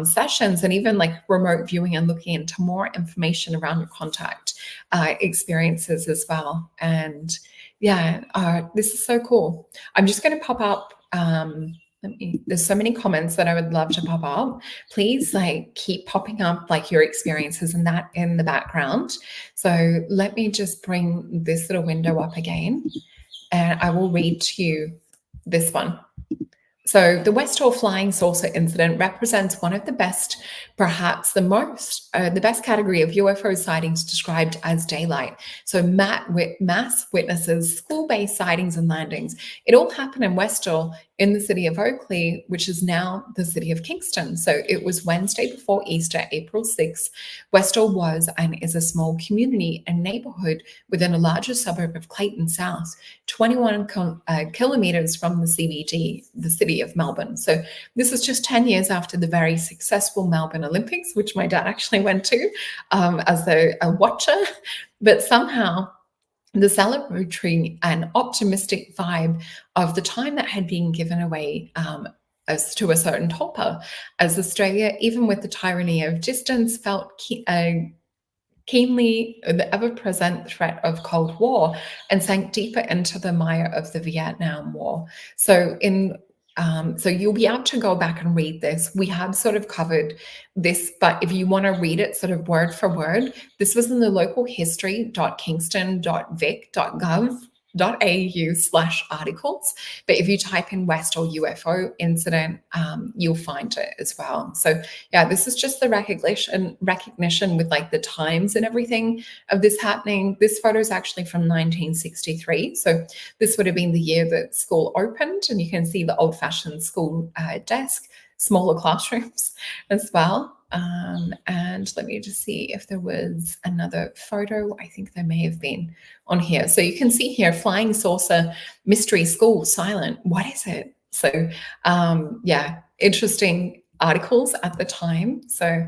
sessions, and even like remote viewing and looking into more information around your contact experiences as well. And yeah, this is so cool. I'm just going to pop up. There's so many comments that I would love to pop up. Please keep popping up like your experiences and that in the background. So let me just bring this little window up again, and I will read to you this one. So the Westall flying saucer incident represents one of the best, perhaps the best category of UFO sightings described as daylight. So mass witnesses, school-based sightings and landings. It all happened in Westall in the city of Oakley, which is now the city of Kingston. So it was Wednesday before Easter, April 6th. Westall was and is a small community and neighborhood within a larger suburb of Clayton South, 21 kilometers from the CBD, the city of Melbourne. So this is just 10 years after the very successful Melbourne Olympics, which my dad actually went to as a watcher. But somehow the celebratory and optimistic vibe of the time that had been given away as to a certain topper, as Australia, even with the tyranny of distance, felt keenly the ever-present threat of Cold War and sank deeper into the mire of the Vietnam War. So so you'll be able to go back and read this. We have sort of covered this, but if you want to read it sort of word for word, this was in the localhistory.kingston.vic.gov.au/articles. But if you type in Westall UFO incident, you'll find it as well. So yeah, this is just the recognition with like the times and everything of this happening. This photo is actually from 1963. So this would have been the year that school opened, and you can see the old-fashioned school desk, smaller classrooms as well. And let me just see if there was another photo. I think there may have been on here. So you can see here, flying saucer, mystery school, silent. What is it? So yeah, interesting articles at the time. So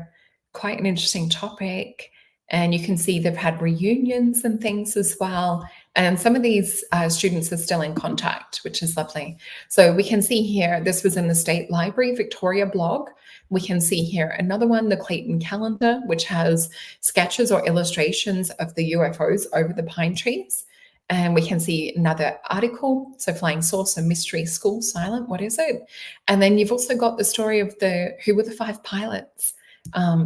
quite an interesting topic. And you can see they've had reunions and things as well. And some of these students are still in contact, which is lovely. So we can see here, this was in the State Library Victoria blog. We can see here another one, the Clayton calendar, which has sketches or illustrations of the UFOs over the pine trees. And we can see another article, so flying saucer, mystery school, silent, what is it? And then you've also got the story of who were the 5 pilots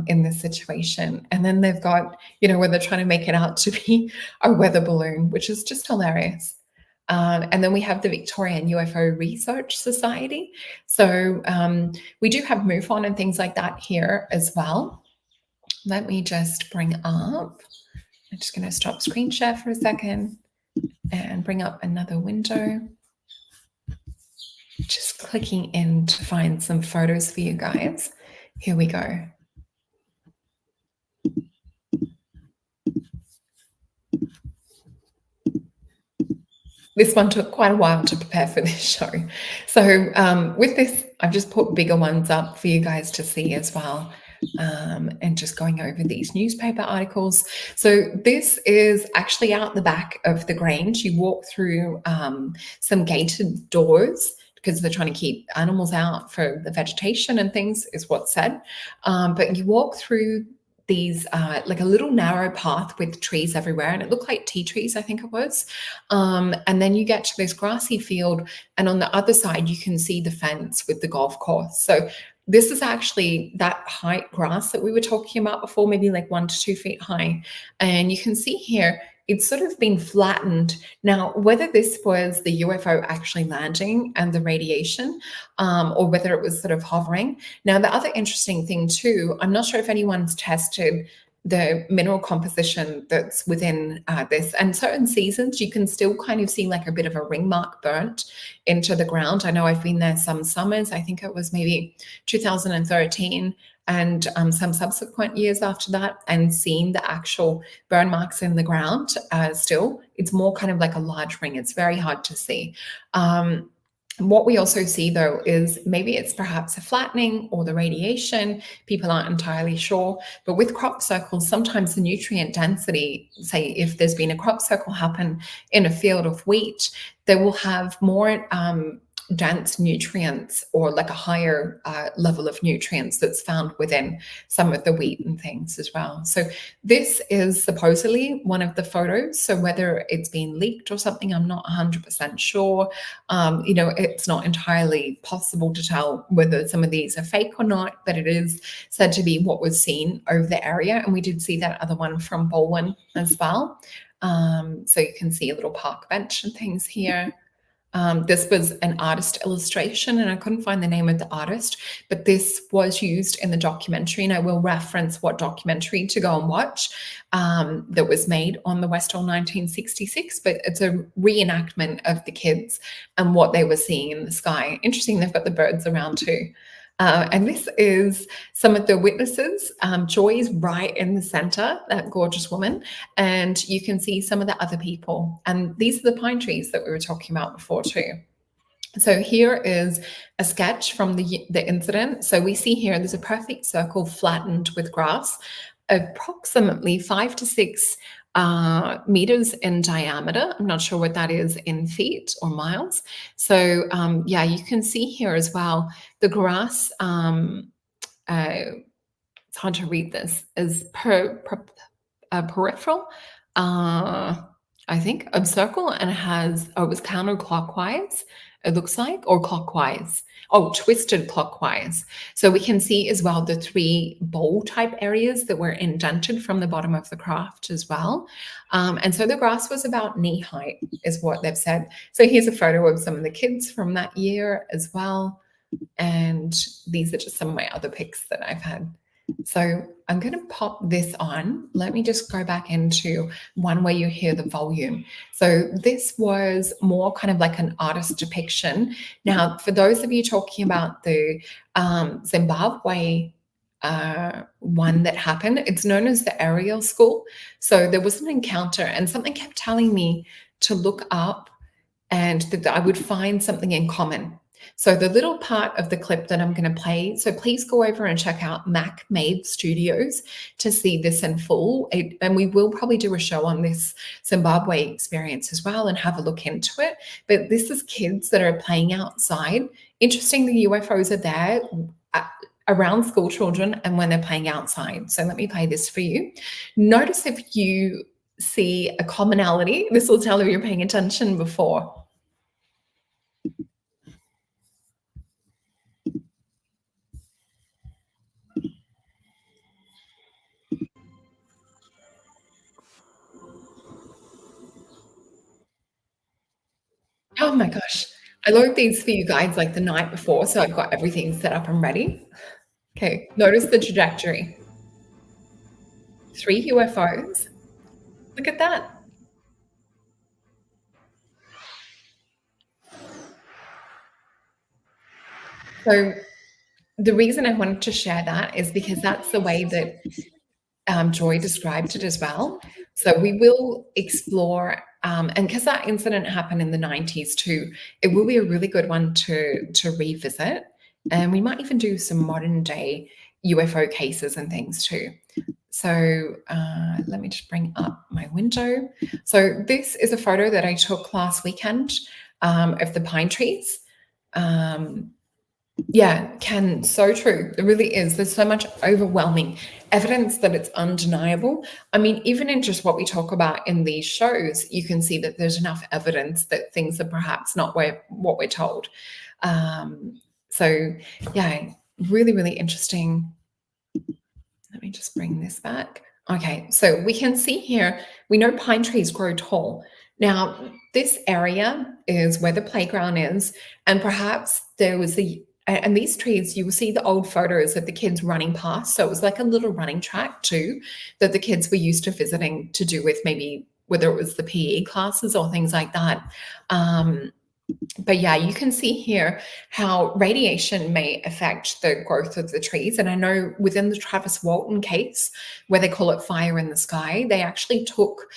in this situation. And then they've got, where they're trying to make it out to be a weather balloon, which is just hilarious. And then we have the Victorian UFO Research Society. So we do have MUFON and things like that here as well. Let me just bring up, I'm just going to stop screen share for a second and bring up another window. Just clicking in to find some photos for you guys. Here we go. This one took quite a while to prepare for this show. So with this, I've just put bigger ones up for you guys to see as well. And just going over these newspaper articles. So this is actually out the back of the Grange. You walk through some gated doors because they're trying to keep animals out for the vegetation and things, is what's said. But you walk through these like a little narrow path with trees everywhere, and it looked like tea trees, I think it was. And then you get to this grassy field, and on the other side you can see the fence with the golf course. So this is actually that height grass that we were talking about before, maybe like 1 to 2 feet high. And you can see here, it's sort of been flattened. Now, whether this was the UFO actually landing and the radiation, or whether it was sort of hovering. Now, the other interesting thing too, I'm not sure if anyone's tested the mineral composition that's within this. And certain seasons, you can still kind of see like a bit of a ring mark burnt into the ground. I know I've been there some summers. I think it was maybe 2013 and some subsequent years after that, and seen the actual burn marks in the ground still. It's more kind of like a large ring. It's very hard to see. What we also see, though, is maybe it's perhaps a flattening or the radiation. People aren't entirely sure. But with crop circles, sometimes the nutrient density, say if there's been a crop circle happen in a field of wheat, they will have more dense nutrients, or like a higher level of nutrients that's found within some of the wheat and things as well. So this is supposedly one of the photos. So whether it's been leaked or something, I'm not 100% sure. It's not entirely possible to tell whether some of these are fake or not, but it is said to be what was seen over the area. And we did see that other one from Bolwyn as well. So you can see a little park bench and things here. This was an artist illustration, and I couldn't find the name of the artist, but this was used in the documentary, and I will reference what documentary to go and watch that was made on the Westall 1966, but it's a reenactment of the kids and what they were seeing in the sky. Interesting, they've got the birds around too. And this is some of the witnesses. Joy's right in the center, that gorgeous woman. And you can see some of the other people. And these are the pine trees that we were talking about before too. So here is a sketch from the incident. So we see here, there's a perfect circle flattened with grass, approximately 5 to 6 meters in diameter. I'm not sure what that is in feet or miles. So yeah, you can see here as well, the grass, it's hard to read this, is peripheral, I think, of circle, and it was counterclockwise, it looks like, or clockwise. Oh, twisted clockwise. So we can see as well the 3 bowl type areas that were indented from the bottom of the craft as well. And so the grass was about knee height, is what they've said. So here's a photo of some of the kids from that year as well. And these are just some of my other pics that I've had. So I'm going to pop this on. Let me just go back into one where you hear the volume. So this was more kind of like an artist depiction. Now, for those of you talking about the Zimbabwe one that happened, it's known as the Aerial School. So there was an encounter, and something kept telling me to look up and that I would find something in common. So the little part of the clip that I'm going to play, so please go over and check out Mac Made Studios to see this in full. And we will probably do a show on this Zimbabwe experience as well and have a look into it. But this is kids that are playing outside. Interesting, the UFOs are there around school children and when they're playing outside. So let me play this for you. Notice if you see a commonality. This will tell if you're paying attention before. Oh my gosh. I load these for you guys like the night before, so I've got everything set up and ready. Okay, notice the trajectory. 3 UFOs. Look at that. So the reason I wanted to share that is because that's the way that Joy described it as well. So we will explore, and because that incident happened in the 90s too, it will be a really good one to revisit. And we might even do some modern day UFO cases and things too. So let me just bring up my window. So this is a photo that I took last weekend of the pine trees. Um, yeah, Ken, so true. It really is. There's so much overwhelming evidence that it's undeniable. I mean, even in just what we talk about in these shows, you can see that there's enough evidence that things are perhaps not what we're told. So, yeah, really, really interesting. Let me just bring this back. Okay, so we can see here, we know pine trees grow tall. Now, this area is where the playground is, and perhaps there was and these trees, you will see the old photos of the kids running past. So it was like a little running track too, that the kids were used to visiting to do with maybe whether it was the PE classes or things like that. Um, but yeah, you can see here how radiation may affect the growth of the trees. And I know within the Travis Walton case, where they call it fire in the sky, they actually took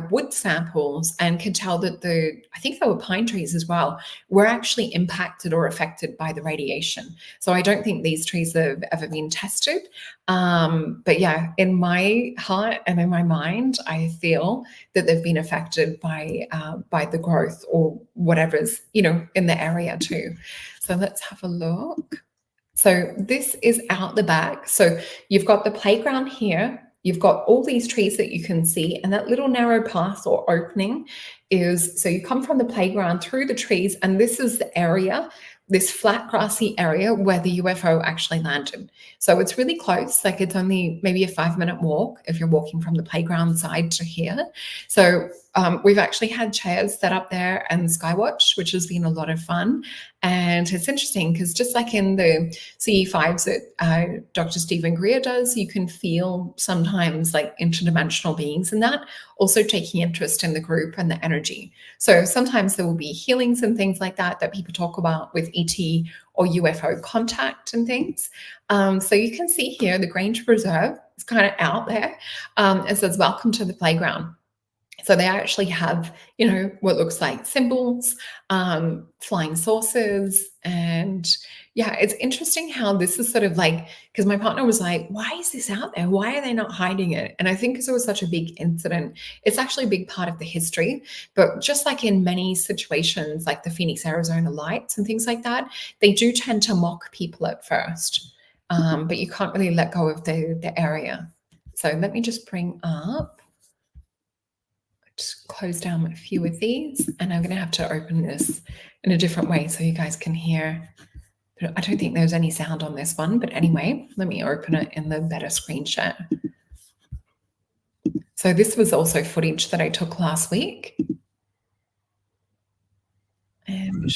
wood samples and could tell that I think they were pine trees as well, were actually impacted or affected by the radiation. So I don't think these trees have ever been tested. But yeah, in my heart and in my mind, I feel that they've been affected by the growth or whatever's in the area too. So let's have a look. So this is out the back. So you've got the playground here. You've got all these trees that you can see, and that little narrow path or opening is so you come from the playground through the trees, and this is the area, this flat grassy area where the UFO actually landed. So it's really close, like it's only maybe a 5-minute walk if you're walking from the playground side to here. So we've actually had chairs set up there and Skywatch, which has been a lot of fun. And it's interesting because just like in the CE5s that Dr. Stephen Greer does, you can feel sometimes like interdimensional beings in that, also taking interest in the group and the energy. So sometimes there will be healings and things like that that people talk about with ET or UFO contact and things. So you can see here the Grange Preserve is kind of out there. It says, "Welcome to the playground." So they actually have, what looks like symbols, flying saucers, and yeah, it's interesting how this is sort of like, because my partner was like, "Why is this out there? Why are they not hiding it?" And I think because it was such a big incident, it's actually a big part of the history. But just like in many situations, like the Phoenix, Arizona lights and things like that, they do tend to mock people at first, but you can't really let go of the area. So let me just bring up. Just close down a few of these, and I'm going to have to open this in a different way so you guys can hear. I don't think there's any sound on this one, but anyway, let me open it in the better screen share. So this was also footage that I took last week. And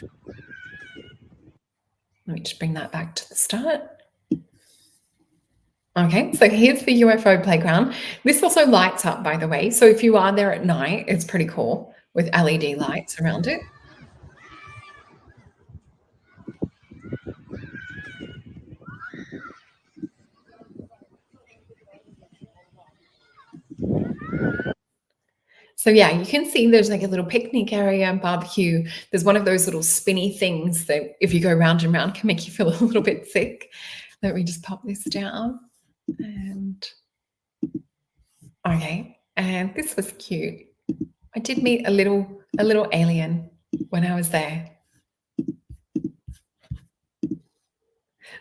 let me just bring that back to the start. Okay, so here's the UFO playground. This also lights up, by the way. So if you are there at night, it's pretty cool with LED lights around it. So yeah, you can see there's like a little picnic area, barbecue. There's one of those little spinny things that if you go round and round can make you feel a little bit sick. Let me just pop this down. And okay, and this was cute. I did meet a little alien when I was there.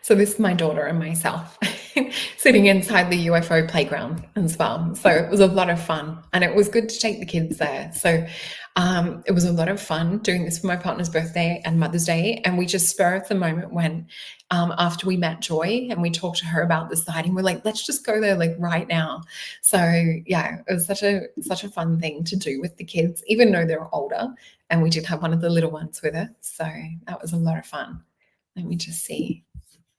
So this is my daughter and myself sitting inside the UFO playground as well. So it was a lot of fun, and it was good to take the kids there. So it was a lot of fun doing this for my partner's birthday and Mother's Day. And we just spur of the moment when after we met Joy and we talked to her about the sighting, we're like, let's just go there like right now. So yeah, it was such a fun thing to do with the kids, even though they're older. And we did have one of the little ones with us. So that was a lot of fun. Let me just see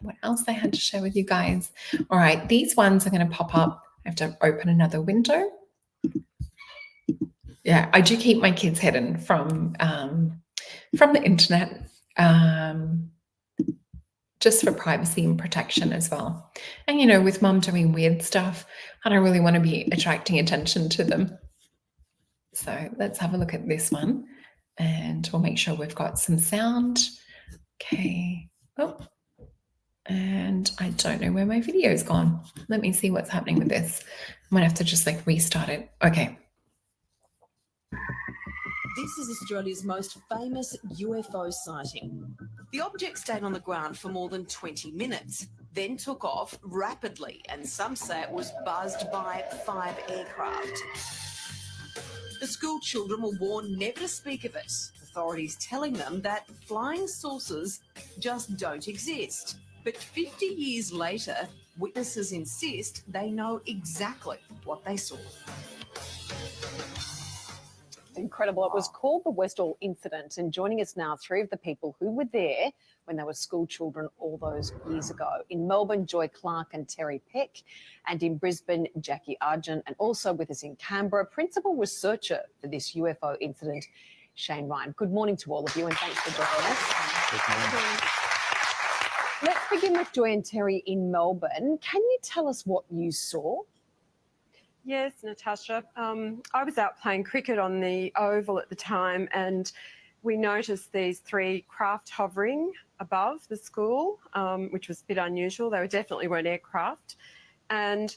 what else I had to share with you guys. All right, these ones are going to pop up. I have to open another window. Yeah, I do keep my kids hidden from the internet, just for privacy and protection as well. And you know, with mum doing weird stuff, I don't really want to be attracting attention to them. So let's have a look at this one, and we'll make sure we've got some sound. Okay. Oh. And I don't know where my video's gone. Let me see what's happening with this. I might have to just like restart it. Okay. This is Australia's most famous UFO sighting. The object stayed on the ground for more than 20 minutes, then took off rapidly, and some say it was buzzed by 5 aircraft. The school children were warned never to speak of it, authorities telling them that flying saucers just don't exist. But 50 years later, witnesses insist they know exactly what they saw. Incredible. It was called the Westall incident, and joining us now, 3 of the people who were there when they were school children all those years ago. In Melbourne, Joy Clark and Terry Peck, and in Brisbane, Jackie Argent, and also with us in Canberra, principal researcher for this UFO incident, Shane Ryan. Good morning to all of you, and thanks for joining us. Good morning. Let's begin with Joy and Terry in Melbourne. Can you tell us what you saw? Yes, Natasha. I was out playing cricket on the oval at the time, and we noticed these 3 craft hovering above the school, which was a bit unusual. They definitely weren't aircraft. And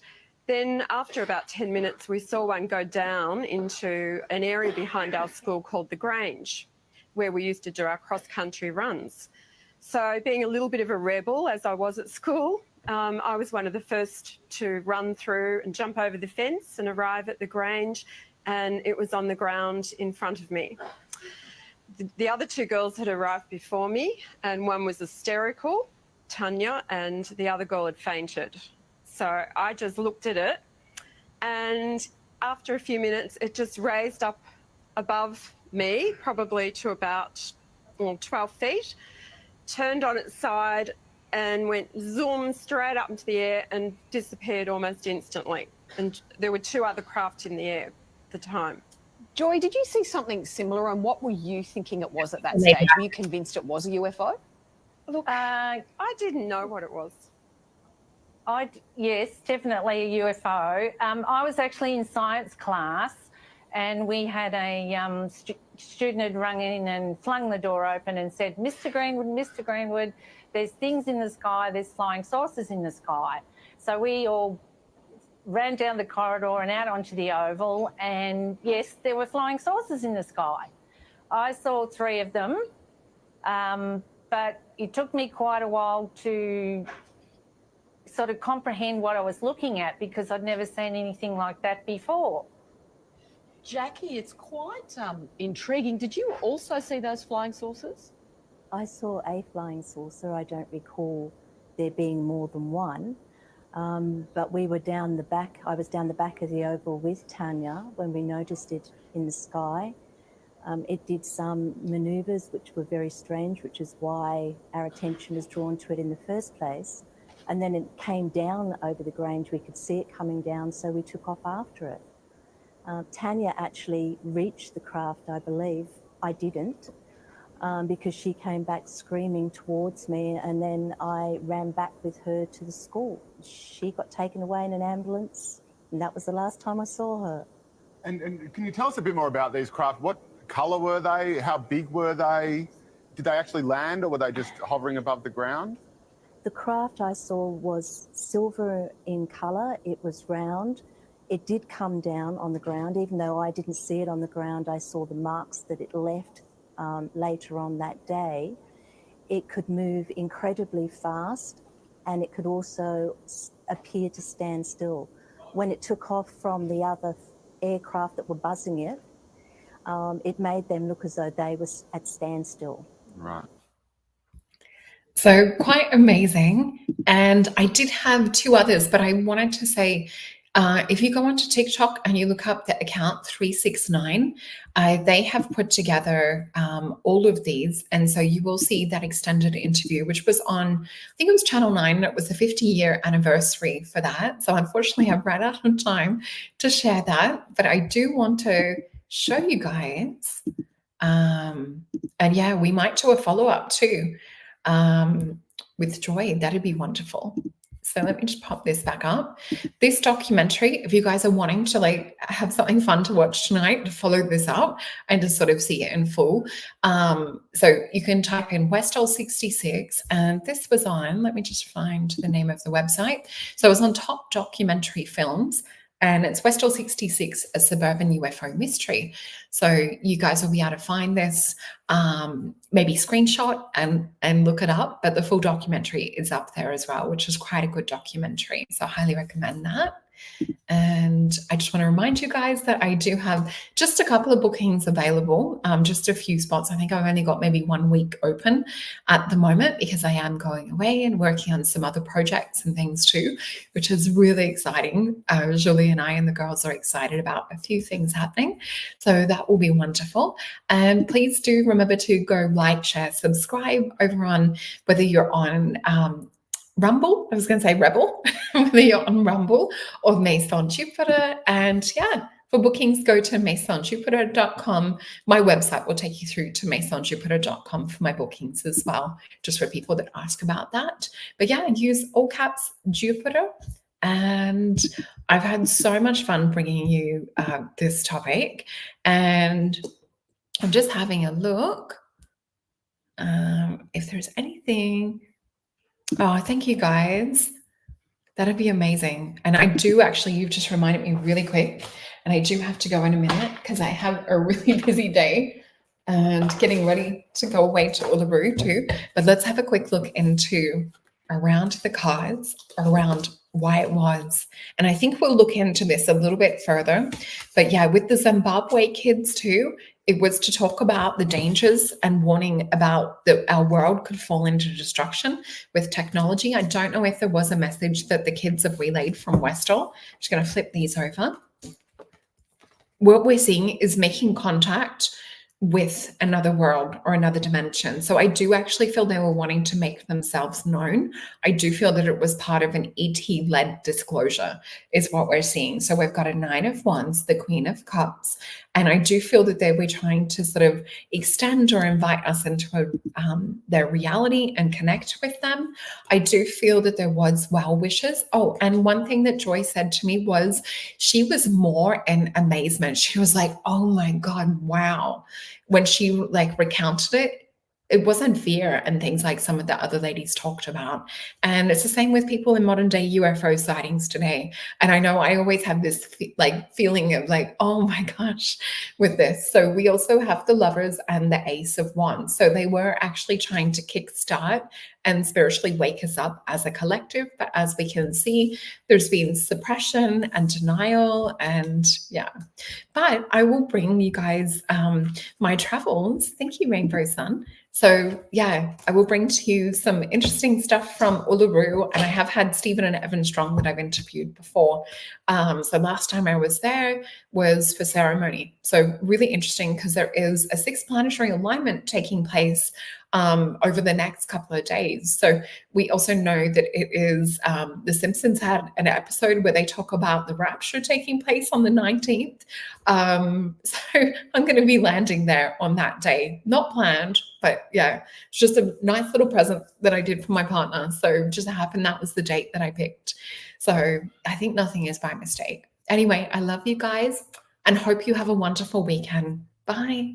then after about 10 minutes, we saw one go down into an area behind our school called the Grange, where we used to do our cross-country runs. So being a little bit of a rebel, as I was at school, I was one of the first to run through and jump over the fence and arrive at the Grange, and it was on the ground in front of me. The other 2 girls had arrived before me, and one was hysterical, Tanya, and the other girl had fainted. So I just looked at it, and after a few minutes, it just raised up above me, probably to about 12 feet, turned on its side and went zoom straight up into the air and disappeared almost instantly. And there were 2 other craft in the air at the time. Joy, did you see something similar, and what were you thinking it was at that stage? Were you convinced it was a UFO? Look, I didn't know what it was. Yes, definitely a UFO. I was actually in science class, and we had a student had rung in and flung the door open and said, Mr. Greenwood, there's things in the sky, there's flying saucers in the sky. So we all ran down the corridor and out onto the oval, and yes, there were flying saucers in the sky. I saw 3 of them, but it took me quite a while to sort of comprehend what I was looking at, because I'd never seen anything like that before. Jackie, it's quite intriguing. Did you also see those flying saucers? I saw a flying saucer. I don't recall there being more than one, but we were down the back. I was down the back of the oval with Tanya when we noticed it in the sky. It did some manoeuvres which were very strange, which is why our attention was drawn to it in the first place. And then it came down over the Grange. We could see it coming down, so we took off after it. Tanya actually reached the craft, I believe. I didn't, because she came back screaming towards me, and then I ran back with her to the school. She got taken away in an ambulance, and that was the last time I saw her. And can you tell us a bit more about these craft? What colour were they? How big were they? Did they actually land, or were they just hovering above the ground? The craft I saw was silver in colour. It was round. It did come down on the ground. Even though I didn't see it on the ground, I saw the marks that it left later on that day. It could move incredibly fast. and it could also appear to stand still. When it took off from the other aircraft that were buzzing it, it made them look as though they were at standstill. Right. So quite amazing. And I did have two others, but I wanted to say, if you go onto TikTok and you look up the account 369, they have put together all of these. And so you will see that extended interview, which was on, I think it was Channel 9. It was the 50-year anniversary for that. So unfortunately, I've run out of time to share that. But I do want to show you guys. And yeah, we might do a follow-up too. With Joy, that'd be wonderful. So let me just pop this back up. This documentary, if you guys are wanting to like have something fun to watch tonight, to follow this up and to sort of see it in full. So you can type in Westall 66, and this was on, let me just find the name of the website. So it was on Top Documentary Films, and it's Westall 66, a suburban UFO mystery. So you guys will be able to find this, maybe screenshot and look it up, but the full documentary is up there as well, which is quite a good documentary. So I highly recommend that. And I just want to remind you guys that I do have just a couple of bookings available, just a few spots. I think I've only got maybe 1 week open at the moment because I am going away and working on some other projects and things too, which is really exciting. Julie and I and the girls are excited about a few things happening. So that will be wonderful. And please do remember to go like, share, subscribe over on whether you're on Rumble, I was going to say Rebel, whether you're on Rumble or Maison Jupiter. And yeah, for bookings, go to maisonjupiter.com. My website will take you through to maisonjupiter.com for my bookings as well, just for people that ask about that. But yeah, use all caps Jupiter. And I've had so much fun bringing you this topic. And I'm just having a look if there's anything. Oh, thank you guys. That'd be amazing. And I do actually, you've just reminded me really quick, and I do have to go in a minute because I have a really busy day and getting ready to go away to Uluru too. But let's have a quick look into around the cards, around why it was. And I think we'll look into this a little bit further. But yeah, with the Zimbabwe kids too, it was to talk about the dangers and warning about that our world could fall into destruction with technology. I don't know if there was a message that the kids have relayed from Westall. I'm just going to flip these over. What we're seeing is making contact with another world or another dimension. So I do actually feel they were wanting to make themselves known. I do feel that it was part of an ET-led disclosure is what we're seeing. So we've got a 9 of Wands, the Queen of Cups, and I do feel that they were trying to sort of extend or invite us into their reality and connect with them. I do feel that there was well wishes. Oh, and one thing that Joy said to me was she was more in amazement. She was like, oh my God, wow. When she like recounted it, it wasn't fear and things like some of the other ladies talked about. And it's the same with people in modern day UFO sightings today. And I know I always have this feeling of like, oh my gosh, with this. So we also have the Lovers and the Ace of Wands. So they were actually trying to kickstart and spiritually wake us up as a collective. But as we can see, there's been suppression and denial and yeah. But I will bring you guys my travels. Thank you, Rainbow Sun. So yeah, I will bring to you some interesting stuff from Uluru, and I have had Stephen and Evan Strong that I've interviewed before. So last time I was there was for ceremony. So really interesting because there is a 6 planetary alignment taking place over the next couple of days. So we also know that it is, The Simpsons had an episode where they talk about the rapture taking place on the 19th. So I'm going to be landing there on that day. Not planned, but yeah, it's just a nice little present that I did for my partner. So just happened that was the date that I picked. So I think nothing is by mistake. Anyway, I love you guys and hope you have a wonderful weekend. Bye.